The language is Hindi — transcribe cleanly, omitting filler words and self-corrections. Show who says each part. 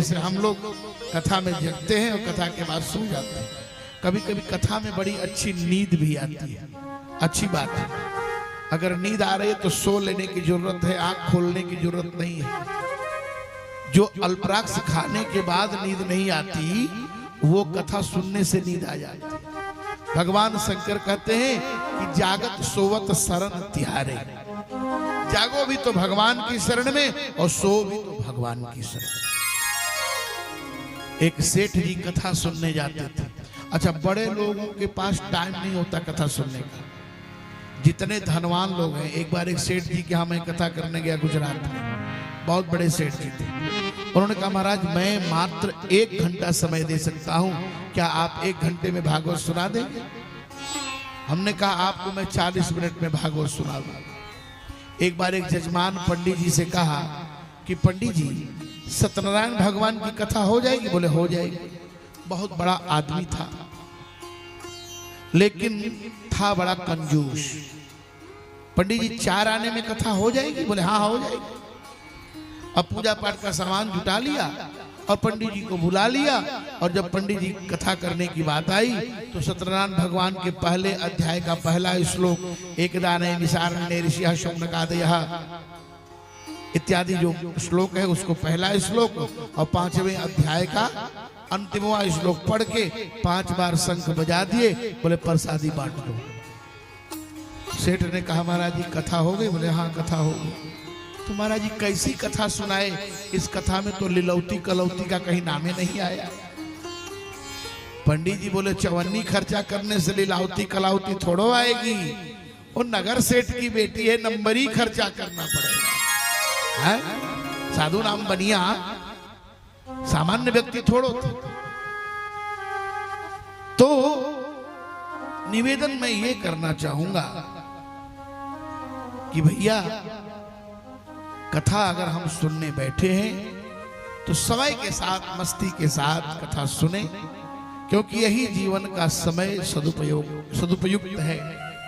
Speaker 1: जैसे हम लोग कथा में जगते हैं और कथा के बाद सो जाते हैं। कभी कभी कथा में बड़ी अच्छी नींद भी आती है, अच्छी बात है। अगर नींद आ रही है तो सो लेने की जरूरत है, आंख खोलने की जरूरत नहीं है। जो अल्पराक्ष खाने के बाद नींद नहीं आती, वो कथा सुनने से नींद आ जाती है। भगवान शंकर कहते हैं कि जागत सोवत शरण तिहारे, जागो भी तो भगवान की शरण में और सो भी तो भगवान की शरण में। एक सेठ जी कथा सुनने जाते थे। अच्छा, बड़े लोगों के पास टाइम नहीं होता कथा सुनने का, जितने धनवान लोग हैं। एक बार एक सेठ जी के यहाँ मैं कथा करने गया गुजरात में, बहुत बड़े सेठ जी थे। उन्होंने कहा महाराज मैं मात्र 1 घंटा समय दे सकता हूं, क्या आप 1 घंटे में भागवत सुना देंगे? हमने कहा आपको मैं 40 मिनट में भागवत सुना दूंगा। एक बार एक जजमान पंडित जी से कहा कि पंडित जी सत्यनारायण भगवान की कथा हो जाएगी? बोले हो जाएगी। बहुत बड़ा आदमी था, लेकिन था बड़ा कंजूस। पंडित जी 4 आने में कथा हो जाएगी? बोले हाँ हो जाएगी। अब पूजा पाठ का सामान जुटा लिया और पंडित जी को बुला लिया, और जब पंडित जी कथा करने की बात आई तो सत्यनारायण भगवान के पहले अध्याय का पहला श्लोक, एक दाने निसारण्य ऋषिः शौनकादयः इत्यादि जो श्लोक है उसको पहला श्लोक, और 5वें अध्याय का अंतिमवा श्लोक पढ़ के 5 बार शंख बजा दिए। बोले प्रसादी बांट दो। सेठ ने कहा महाराज जी कथा हो गई? बोले हाँ कथा हो गई। तो महाराज जी कैसी कथा सुनाए? इस कथा में तो लीलौती कलौती का कहीं नामे नहीं आया। पंडित जी बोले चवन्नी खर्चा करने से लीलौती कलौती थोड़ो आएगी, वो नगर सेठ की बेटी है, नंबर ही खर्चा करना पड़ेगा। है साधु नाम बनिया, सामान्य व्यक्ति थोड़ो थे। तो निवेदन मैं ये करना चाहूंगा कि भैया कथा अगर हम सुनने बैठे हैं तो समय के साथ, मस्ती के साथ कथा सुने, क्योंकि यही जीवन का समय सदुपयुक्त है।